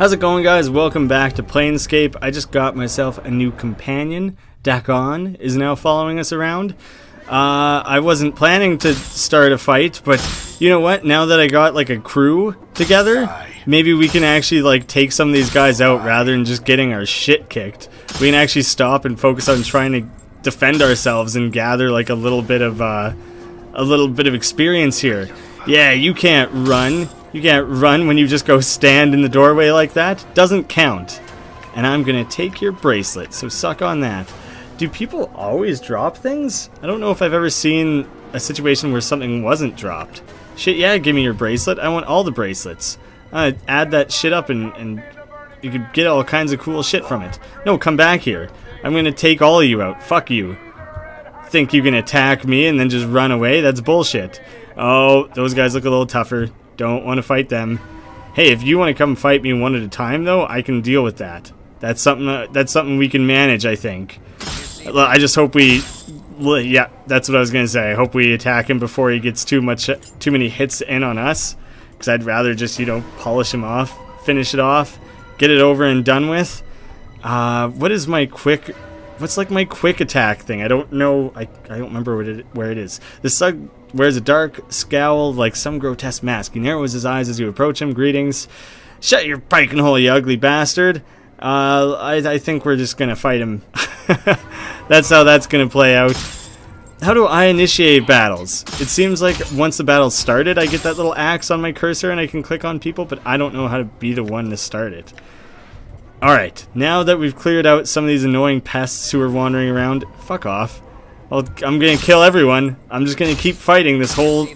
How's it going, guys? Welcome back to Planescape. I just got myself a new companion. Dakon is now following us around. I wasn't planning to start a fight, but you know what? Now that I got like a crew together, maybe we can actually like take some of these guys out rather than just getting our shit kicked. We can actually stop and focus on trying to defend ourselves and gather like a little bit of experience here. Yeah, you can't run. You can't run when you just go stand in the doorway like that. Doesn't count. And I'm gonna take your bracelet, so suck on that. Do people always drop things? I don't know if I've ever seen a situation where something wasn't dropped. Shit, yeah, give me your bracelet. I want all the bracelets. Add that shit up and you could get all kinds of cool shit from it. No, come back here. I'm gonna take all of you out. Fuck you. Think you can attack me and then just run away? That's bullshit. Oh, those guys look a little tougher. Don't want to fight them. Hey, if you want to come fight me one at a time, though, I can deal with that. That's something we can manage, I think. I just hope we... Yeah, that's what I was going to say. I hope we attack him before he gets too many hits in on us. Because I'd rather just, you know, polish him off, finish it off, get it over and done with. What is my quick... What's like my quick attack thing? I don't know. I don't remember where it is. The Sug wears a dark scowl like some grotesque mask. He narrows his eyes as you approach him. Greetings. Shut your piping hole, you ugly bastard. I think we're just gonna fight him. That's how that's gonna play out. How do I initiate battles? It seems like once the battle's started, I get that little axe on my cursor and I can click on people, but I don't know how to be the one to start it. Alright, now that we've cleared out some of these annoying pests who are wandering around, fuck off. Well, I'm gonna kill everyone. I'm just gonna keep fighting this whole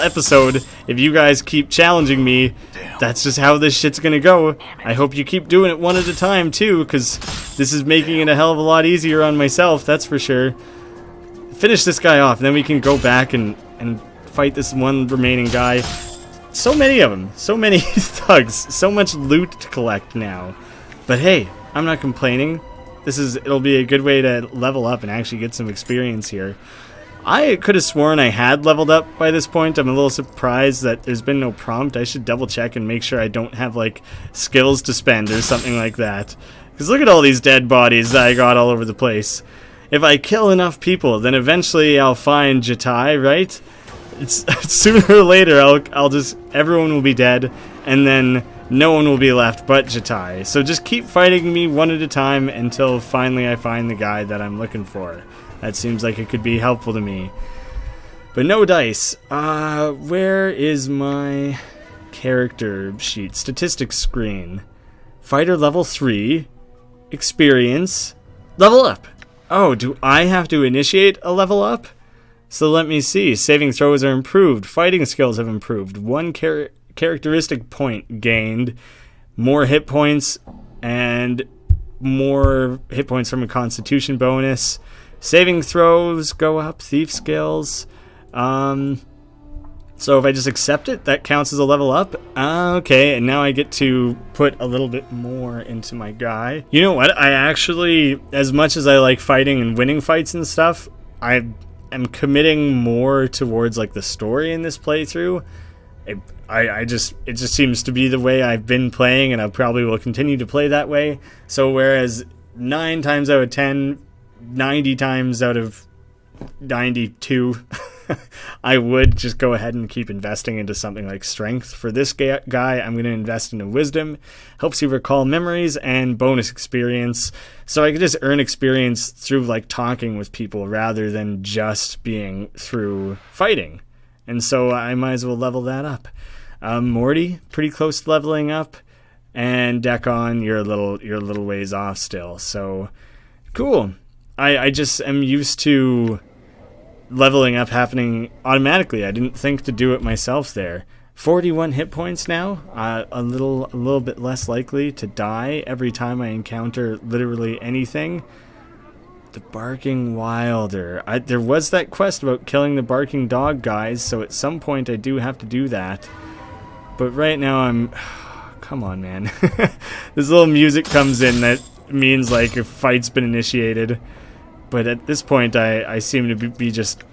episode. If you guys keep challenging me, that's just how this shit's gonna go. I hope you keep doing it one at a time too, because this is making it a hell of a lot easier on myself, that's for sure. Finish this guy off, and then we can go back and fight this one remaining guy. So many of them, so many thugs, so much loot to collect now. But hey, I'm not complaining. It'll be a good way to level up and actually get some experience here. I could have sworn I had leveled up by this point. I'm a little surprised that there's been no prompt. I should double check and make sure I don't have like skills to spend or something like that. Because look at all these dead bodies that I got all over the place. If I kill enough people, then eventually I'll find Jatai, right? It's sooner or later everyone will be dead, and then no one will be left but Jatai. So just keep fighting me one at a time until finally I find the guy that I'm looking for. That seems like it could be helpful to me. But no dice. Where is my character sheet? Statistics screen. Fighter level 3. Experience. Level up. Oh, do I have to initiate a level up? So let me see. Saving throws are improved. Fighting skills have improved. One characteristic point gained. More hit points and more hit points from a constitution bonus. Saving throws go up. Thief skills. So if I just accept it, that counts as a level up. Okay, and now I get to put a little bit more into my guy. You know what? I actually, as much as I like fighting and winning fights and stuff, I am committing more towards like the story in this playthrough. It just seems to be the way I've been playing, and I probably will continue to play that way. So whereas 9 times out of 10, 90 times out of 92, I would just go ahead and keep investing into something like strength. For this guy, I'm going to invest into wisdom. Helps you recall memories and bonus experience. So I can just earn experience through like talking with people rather than just being through fighting. And so I might as well level that up. Morty, pretty close to leveling up. And Dakon, you're a little ways off still. So cool. I just am used to leveling up happening automatically. I didn't think to do it myself there. 41 hit points now. A little bit less likely to die every time I encounter literally anything. The Barking Wilder. There was that quest about killing the barking dog guys, so at some point I do have to do that. But right now I'm... Come on, man. This little music comes in that means like a fight's been initiated. But at this point I seem to be just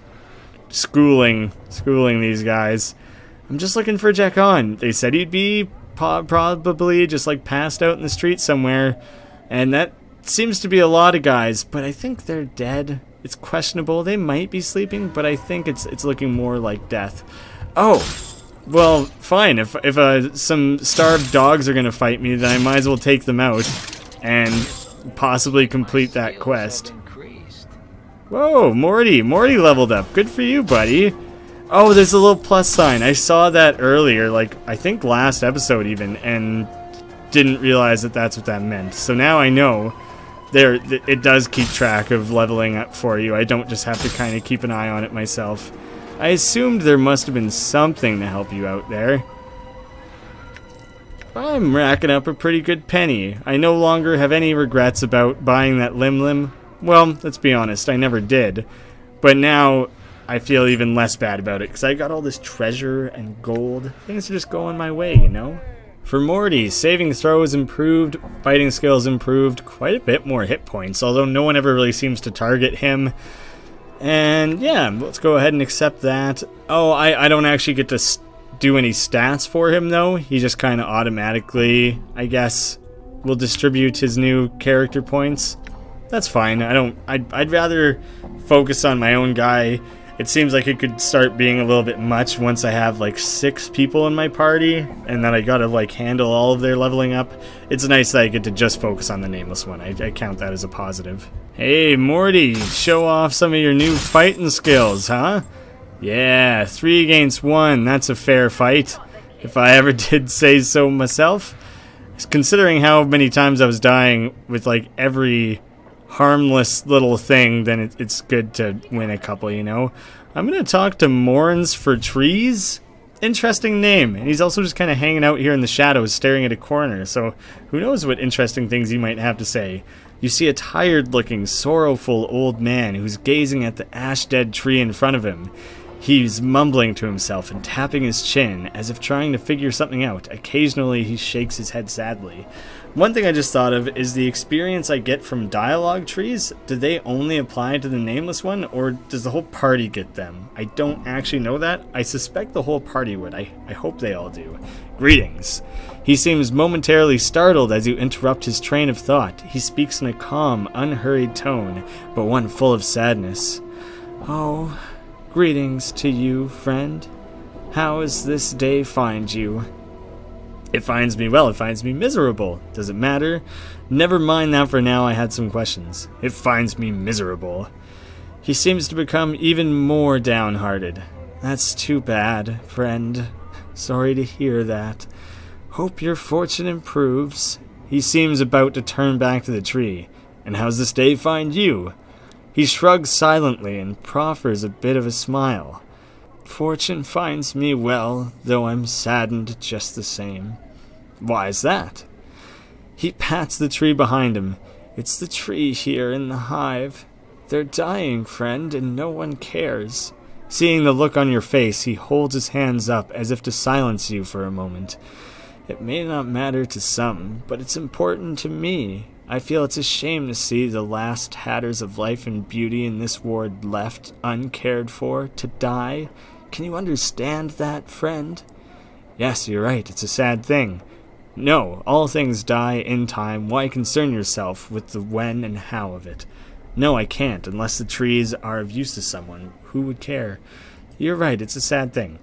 schooling these guys. I'm just looking for Jakon. They said he'd be probably just like passed out in the street somewhere. And that seems to be a lot of guys, but I think they're dead. It's questionable. They might be sleeping, but I think it's looking more like death. Oh, well, fine. If some starved dogs are going to fight me, then I might as well take them out and possibly complete that quest. Whoa, Morty leveled up. Good for you, buddy. Oh, there's a little plus sign. I saw that earlier, like, I think last episode even, and didn't realize that that's what that meant. So now I know it does keep track of leveling up for you. I don't just have to kind of keep an eye on it myself. I assumed there must have been something to help you out there. I'm racking up a pretty good penny. I no longer have any regrets about buying that lim. Well, let's be honest, I never did. But now I feel even less bad about it, because I got all this treasure and gold. Things are just going my way, you know? For Morty, saving throws improved, fighting skills improved, quite a bit more hit points, although no one ever really seems to target him. And yeah, let's go ahead and accept that. Oh, I don't actually get to do any stats for him, though. He just kind of automatically, I guess, will distribute his new character points. That's fine. I'd rather focus on my own guy. It seems like it could start being a little bit much once I have like 6 people in my party, and then I gotta like handle all of their leveling up. It's nice that I get to just focus on the nameless one. I count that as a positive. Hey Morty, show off some of your new fighting skills, huh? Yeah, 3 against 1, that's a fair fight, if I ever did say so myself. Considering how many times I was dying with like every harmless little thing, then it's good to win a couple, you know. I'm gonna talk to Morns for Trees. Interesting name, and he's also just kind of hanging out here in the shadows staring at a corner, so who knows what interesting things he might have to say. You see a tired-looking, sorrowful old man who's gazing at the ash-dead tree in front of him. He's mumbling to himself and tapping his chin as if trying to figure something out. Occasionally he shakes his head sadly. One thing I just thought of is the experience I get from dialogue trees. Do they only apply to the nameless one, or does the whole party get them? I don't actually know that. I suspect the whole party would. I hope they all do. Greetings. He seems momentarily startled as you interrupt his train of thought. He speaks in a calm, unhurried tone, but one full of sadness. Oh, greetings to you, friend. How does this day find you? It finds me well, it finds me miserable. Does it matter? Never mind that for now, I had some questions. It finds me miserable. He seems to become even more downhearted. That's too bad, friend. Sorry to hear that. Hope your fortune improves. He seems about to turn back to the tree. And how's this day find you? He shrugs silently and proffers a bit of a smile. Fortune finds me well, though I'm saddened just the same. Why is that? He pats the tree behind him. It's the tree here in the hive. They're dying, friend, and no one cares. Seeing the look on your face, he holds his hands up as if to silence you for a moment. It may not matter to some, but it's important to me. I feel it's a shame to see the last tatters of life and beauty in this ward left uncared for, to die. Can you understand that, friend? Yes, you're right. It's a sad thing. No, all things die in time. Why concern yourself with the when and how of it? No, I can't, unless the trees are of use to someone. Who would care? You're right, it's a sad thing.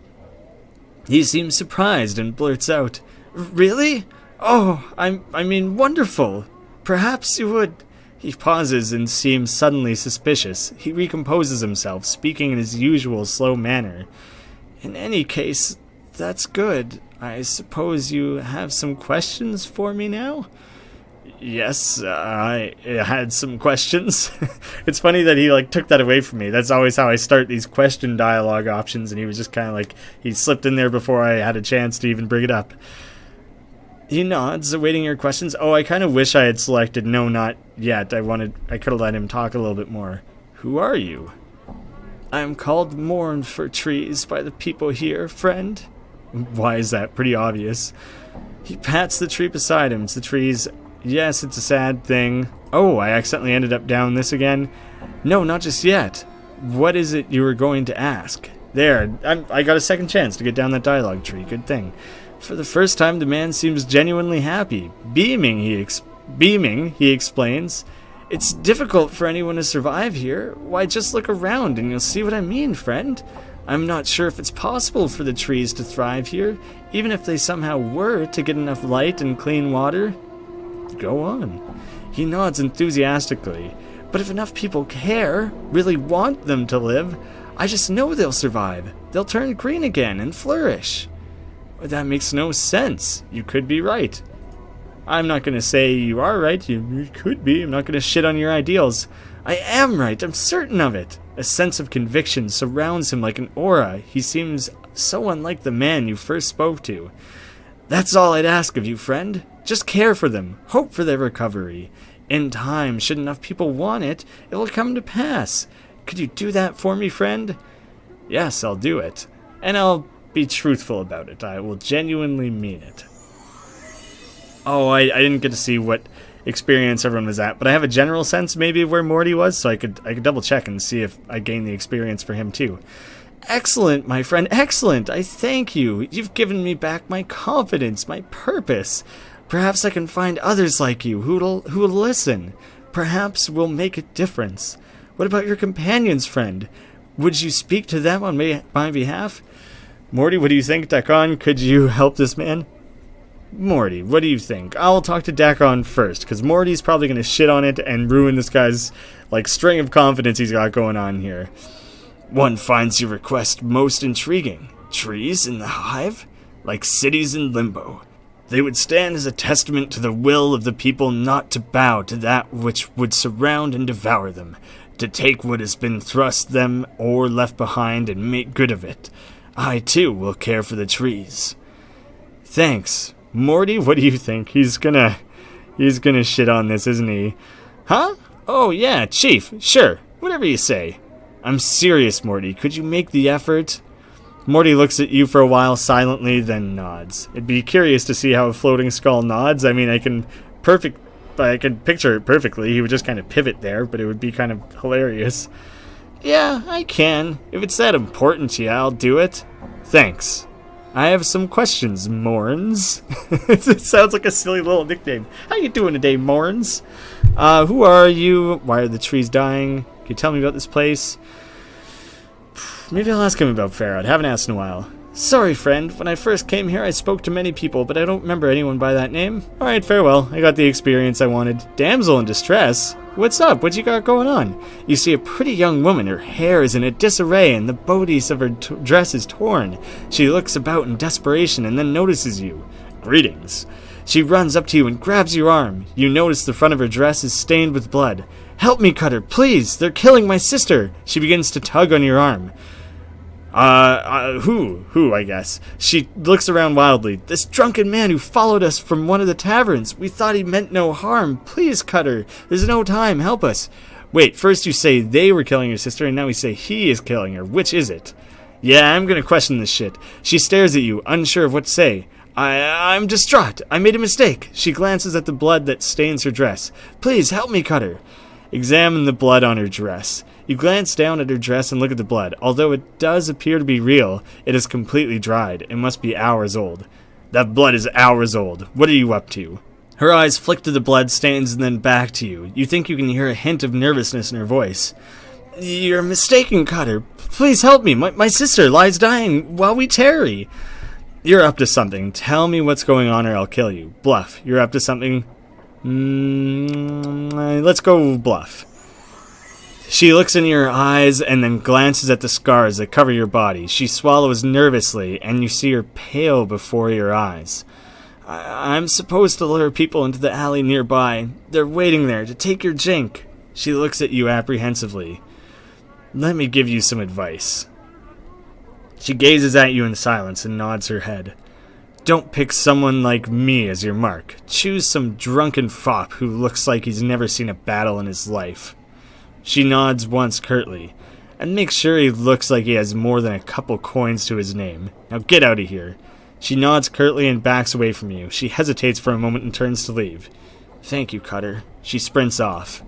He seems surprised and blurts out, Really? Oh, I mean, wonderful. Perhaps you would... He pauses and seems suddenly suspicious. He recomposes himself, speaking in his usual slow manner. In any case, that's good. I suppose you have some questions for me now? Yes, I had some questions. It's funny that he took that away from me. That's always how I start these question dialogue options, and he was just kind of he slipped in there before I had a chance to even bring it up. He nods, awaiting your questions. Oh, I kind of wish I had selected no, not yet. I could have let him talk a little bit more. Who are you? I am called Mourn for Trees by the people here, friend. Why is that? Pretty obvious. He pats the tree beside him. It's the trees. Yes, it's a sad thing. Oh, I accidentally ended up down this again. No, not just yet. What is it you were going to ask? There, I got a second chance to get down that dialogue tree. Good thing. For the first time, the man seems genuinely happy. Beaming, he explains. It's difficult for anyone to survive here. Why, just look around and you'll see what I mean, friend. I'm not sure if it's possible for the trees to thrive here, even if they somehow were to get enough light and clean water. Go on. He nods enthusiastically. But if enough people care, really want them to live, I just know they'll survive. They'll turn green again and flourish. That makes no sense. You could be right. I'm not going to say you are right. You could be. I'm not going to shit on your ideals. I am right. I'm certain of it. A sense of conviction surrounds him like an aura. He seems so unlike the man you first spoke to. That's all I'd ask of you, friend. Just care for them. Hope for their recovery. In time, should enough people want it, it will come to pass. Could you do that for me, friend? Yes, I'll do it. And I'll be truthful about it. I will genuinely mean it. Oh, I didn't get to see what experience everyone was at, but I have a general sense maybe of where Morty was, so I could double check and see if I gained the experience for him too. Excellent, my friend, excellent. I thank you. You've given me back my confidence, my purpose. Perhaps I can find others like you who will listen. Perhaps we'll make a difference. What about your companions, friend? Would you speak to them on my behalf? Morty, what do you think? Dakon, could you help this man? Morty, what do you think? I'll talk to Dakon first, because Morty's probably going to shit on it and ruin this guy's, string of confidence he's got going on here. One finds your request most intriguing. Trees in the hive? Like cities in limbo. They would stand as a testament to the will of the people not to bow to that which would surround and devour them, to take what has been thrust them or left behind and make good of it. I, too, will care for the trees. Thanks. Morty, what do you think? He's gonna shit on this, isn't he? Huh? Oh, yeah, Chief. Sure. Whatever you say. I'm serious, Morty. Could you make the effort? Morty looks at you for a while silently, then nods. It'd be curious to see how a floating skull nods. I mean, I can picture it perfectly. He would just kind of pivot there, but it would be kind of hilarious. Yeah, I can. If it's that important to you, I'll do it. Thanks. I have some questions, Morns. It sounds like a silly little nickname. How you doing today, Morns? Who are you? Why are the trees dying? Can you tell me about this place? Maybe I'll ask him about Farad. Haven't asked in a while. Sorry, friend. When I first came here, I spoke to many people, but I don't remember anyone by that name. Alright, farewell. I got the experience I wanted. Damsel in distress? What's up? What you got going on? You see a pretty young woman. Her hair is in a disarray, and the bodice of her dress is torn. She looks about in desperation and then notices you. Greetings. She runs up to you and grabs your arm. You notice the front of her dress is stained with blood. Help me, Cutter, please. They're killing my sister. She begins to tug on your arm. Who, I guess. She looks around wildly. This drunken man who followed us from one of the taverns. We thought he meant no harm. Please, Cutter. There's no time. Help us. Wait, first you say they were killing your sister, and now we say he is killing her. Which is it? Yeah, I'm gonna question this shit. She stares at you, unsure of what to say. I'm distraught. I made a mistake. She glances at the blood that stains her dress. Please, help me, Cutter. Examine the blood on her dress. You glance down at her dress and look at the blood. Although it does appear to be real, it is completely dried. It must be hours old. That blood is hours old. What are you up to? Her eyes flick to the blood stains and then back to you. You think you can hear a hint of nervousness in her voice. You're mistaken, Cutter. Please help me. My sister lies dying while we tarry. You're up to something. Tell me what's going on or I'll kill you. Bluff. You're up to something. Let's go bluff. She looks in your eyes and then glances at the scars that cover your body. She swallows nervously, and you see her pale before your eyes. I'm supposed to lure people into the alley nearby. They're waiting there to take your jink. She looks at you apprehensively. Let me give you some advice. She gazes at you in silence and nods her head. Don't pick someone like me as your mark. Choose some drunken fop who looks like he's never seen a battle in his life. She nods once curtly, and makes sure he looks like he has more than a couple coins to his name. Now get out of here. She nods curtly and backs away from you. She hesitates for a moment and turns to leave. Thank you, Cutter. She sprints off.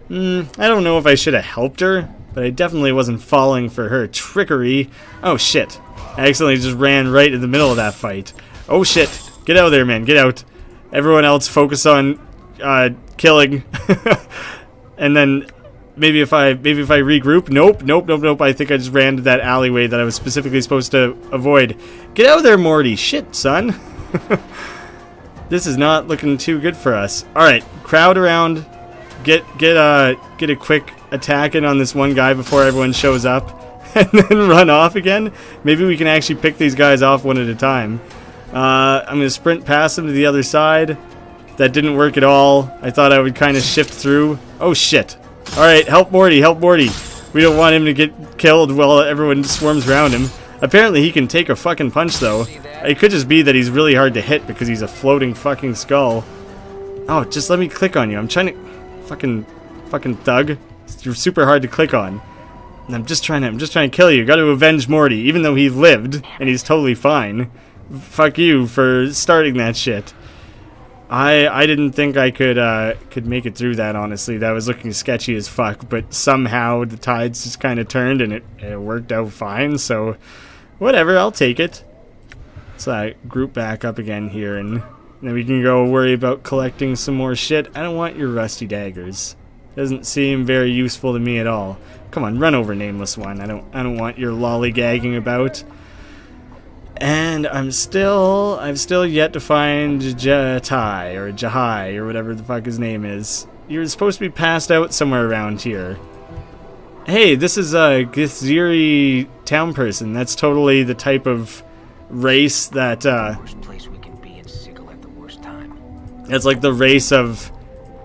I don't know if I should have helped her, but I definitely wasn't falling for her trickery. Oh shit. I accidentally just ran right in the middle of that fight. Oh shit. Get out of there, man. Get out. Everyone else focus on killing. And then maybe if I regroup. Nope. I think I just ran to that alleyway that I was specifically supposed to avoid. Get out of there, Morty. Shit, son. This is not looking too good for us. Alright, crowd around. Get a quick attack in on this one guy before everyone shows up. And then run off again. Maybe we can actually pick these guys off one at a time. I'm going to sprint past them to the other side. That didn't work at all. I thought I would kind of shift through. Oh shit. Alright, help Morty, help Morty. We don't want him to get killed while everyone swarms around him. Apparently he can take a fucking punch though. It could just be that he's really hard to hit because he's a floating fucking skull. Oh, just let me click on you. I'm trying to... Fucking thug. You're super hard to click on. And I'm just trying to kill you. Got to avenge Morty, even though he lived and he's totally fine. Fuck you for starting that shit. I didn't think I could make it through that, honestly. That was looking sketchy as fuck, but somehow the tides just kind of turned and it worked out fine, so whatever, I'll take it. Let's group back up again here, and then we can go worry about collecting some more shit. I don't want your rusty daggers. Doesn't seem very useful to me at all. Come on, run over, nameless one. I don't want your lollygagging about. And I've still yet to find Jatai or Jahai or whatever the fuck his name is. You're supposed to be passed out somewhere around here. Hey, this is a Githziri town person. That's totally the type of race that Worst place we can be in Sigil at the worst time. That's like the race of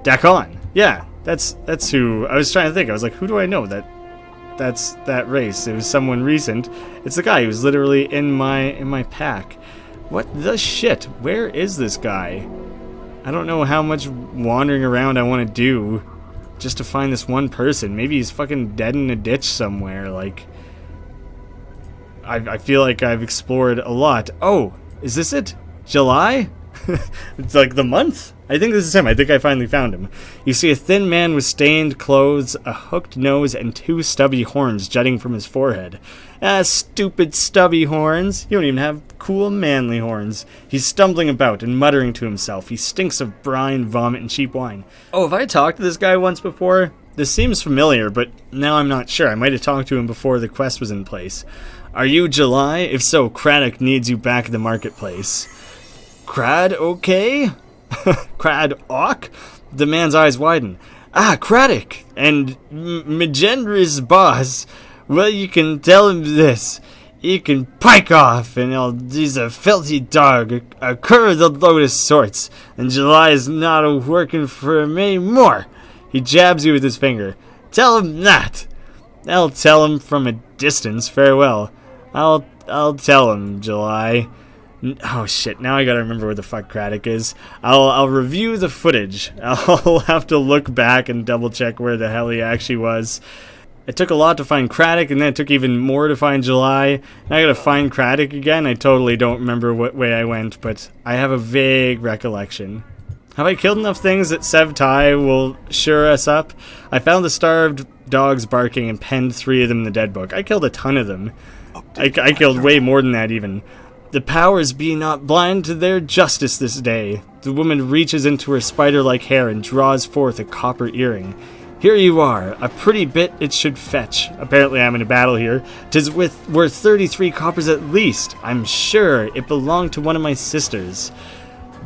Dakon. Yeah, that's who I was trying to think. I was like, who do I know that's that race? It was someone recent. It's the guy who's literally in my pack. What the shit? Where is this guy? I don't know how much wandering around I want to do just to find this one person. Maybe he's fucking dead in a ditch somewhere. Like, I feel like I've explored a lot. Oh, is this it? July? It's like the month? I think this is him. I think I finally found him. You see a thin man with stained clothes, a hooked nose, and 2 stubby horns jutting from his forehead. Ah, stupid stubby horns. You don't even have cool manly horns. He's stumbling about and muttering to himself. He stinks of brine, vomit, and cheap wine. Oh, have I talked to this guy once before? This seems familiar, but now I'm not sure. I might have talked to him before the quest was in place. Are you July? If so, Craddock needs you back at the marketplace. Crad, okay? Crad Ock? The man's eyes widen. Ah, Craddock! And Magendra's boss. Well, you can tell him this. He can pike off, and he's a filthy dog, a cur of the lowest sorts, and July is not working for him anymore. He jabs you with his finger. Tell him that. I'll tell him from a distance. Farewell. I'll tell him, July. Oh shit, now I gotta remember where the fuck Craddock is. I'll review the footage. I'll have to look back and double check where the hell he actually was. It took a lot to find Craddock, and then it took even more to find July. Now I gotta find Craddock again. I totally don't remember what way I went, but I have a vague recollection. Have I killed enough things that Sev Tai will sure us up? I found the starved dogs barking and penned 3 of them in the dead book. I killed a ton of them. I killed way more than that even. The powers be not blind to their justice this day. The woman reaches into her spider-like hair and draws forth a copper earring. Here you are, a pretty bit it should fetch. Apparently I'm in a battle here. 'Tis worth 33 coppers at least. I'm sure it belonged to one of my sisters.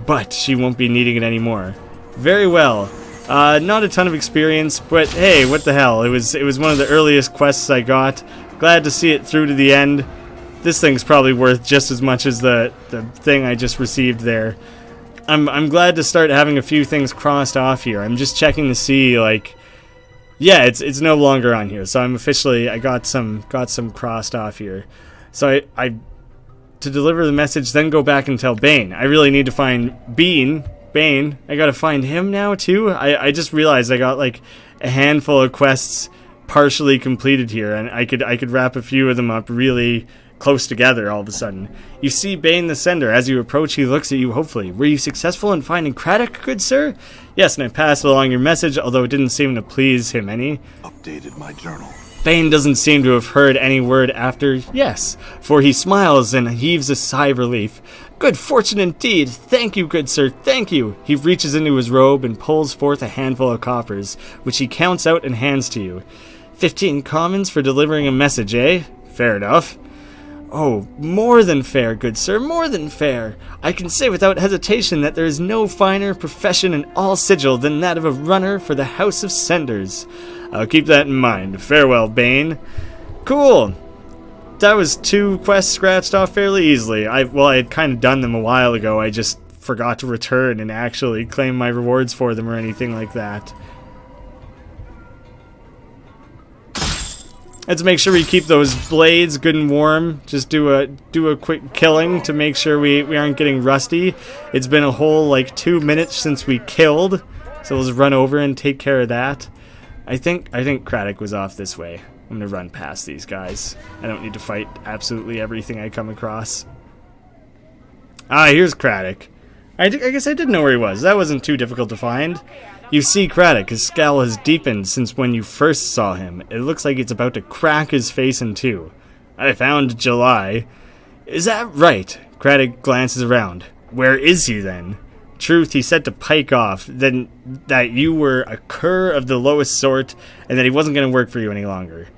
But she won't be needing it anymore. Very well. Not a ton of experience, but hey, what the hell. It was one of the earliest quests I got. Glad to see it through to the end. This thing's probably worth just as much as the thing I just received there. I'm glad to start having a few things crossed off here. I'm just checking to see, like, yeah, it's no longer on here. So I'm officially, I got some crossed off here. So I to deliver the message, then go back and tell Bane. I really need to find Bane. I gotta find him now too. I just realized I got like a handful of quests partially completed here, and I could wrap a few of them up really close together all of a sudden. You see Bane the Sender. As you approach, he looks at you hopefully. Were you successful in finding Craddock, good sir? Yes, and I passed along your message, although it didn't seem to please him any. Updated my journal. Bane doesn't seem to have heard any word after yes, for he smiles and heaves a sigh of relief. Good fortune indeed. Thank you, good sir, thank you. He reaches into his robe and pulls forth a handful of coppers, which he counts out and hands to you. 15 commons for delivering a message, eh? Fair enough. Oh, more than fair, good sir, more than fair. I can say without hesitation that there is no finer profession in all Sigil than that of a runner for the House of Senders. I'll keep that in mind. Farewell, Bane. Cool. That was 2 quests scratched off fairly easily. I had kind of done them a while ago. I just forgot to return and actually claim my rewards for them or anything like that. Let's make sure we keep those blades good and warm. Just do a quick killing to make sure we aren't getting rusty. It's been a whole like 2 minutes since we killed, so let's run over and take care of that. I think Craddock was off this way. I'm gonna run past these guys. I don't need to fight absolutely everything I come across. Ah, here's Craddock. I guess I did know where he was. That wasn't too difficult to find. You see Craddock, his scowl has deepened since when you first saw him. It looks like it's about to crack his face in two. I found July. Is that right? Craddock glances around. Where is he then? Truth, he said to pike off, then that you were a cur of the lowest sort, and that he wasn't going to work for you any longer.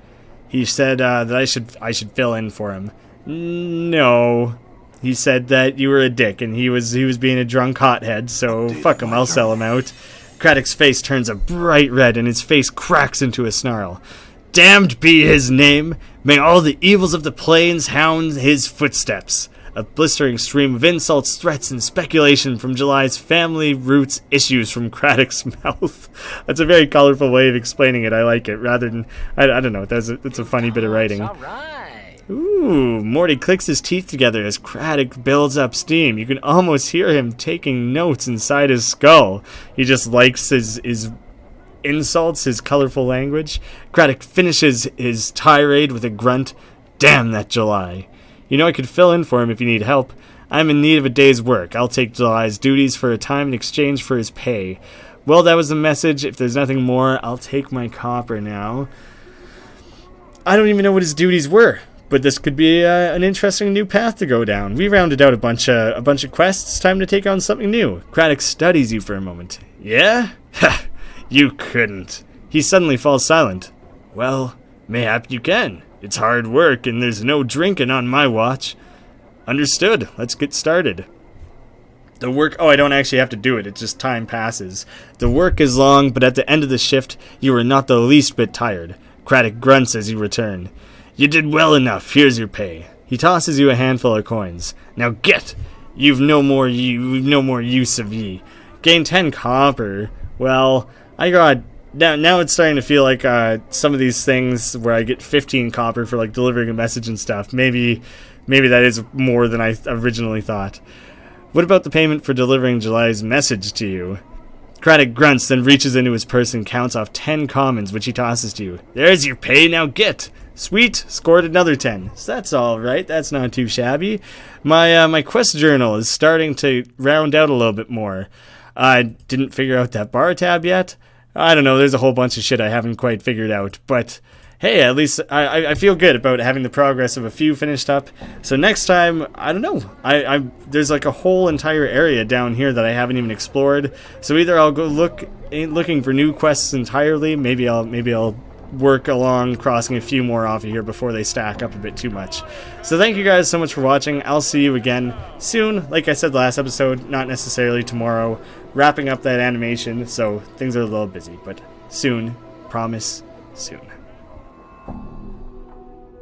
He said that I should fill in for him. No. He said that you were a dick, and he was being a drunk hothead, so fuck him, I'll sell him out. Craddock's face turns a bright red, and his face cracks into a snarl. Damned be his name! May all the evils of the plains hound his footsteps! A blistering stream of insults, threats, and speculation from July's family roots issues from Craddock's mouth. That's a very colorful way of explaining it. I like it. Rather than, I don't know, that's a funny bit of writing. All right. Ooh, Morty clicks his teeth together as Craddock builds up steam. You can almost hear him taking notes inside his skull. He just likes his insults, his colorful language. Craddock finishes his tirade with a grunt. Damn that July. You know I could fill in for him if you need help. I'm in need of a day's work. I'll take July's duties for a time in exchange for his pay. Well, that was the message. If there's nothing more, I'll take my copper now. I don't even know what his duties were, but this could be an interesting new path to go down. We rounded out a bunch of quests. Time to take on something new. Craddock studies you for a moment. Yeah? Ha! You couldn't. He suddenly falls silent. Well, mayhap you can. It's hard work, and there's no drinking on my watch. Understood. Let's get started. The work... Oh, I don't actually have to do it. It's just time passes. The work is long, but at the end of the shift, you are not the least bit tired. Craddock grunts as you return. You did well enough. Here's your pay. He tosses you a handful of coins. Now get! You've no more use of ye. Gain 10 copper. Well, I got... Now it's starting to feel like some of these things where I get 15 copper for like delivering a message and stuff. Maybe that is more than I originally thought. What about the payment for delivering July's message to you? Craddock grunts, then reaches into his purse and counts off 10 commons, which he tosses to you. There's your pay, now get! Sweet, scored another 10. So that's alright, that's not too shabby. My quest journal is starting to round out a little bit more. I didn't figure out that bar tab yet. I don't know, there's a whole bunch of shit I haven't quite figured out, but hey, at least I feel good about having the progress of a few finished up. So next time, I don't know, there's like a whole entire area down here that I haven't even explored. So either I'll go looking for new quests entirely, maybe I'll work along crossing a few more off of here before they stack up a bit too much. So thank you guys so much for watching. I'll see you again soon. Like I said last episode, not necessarily tomorrow. Wrapping up that animation, so things are a little busy, but soon. Promise, soon.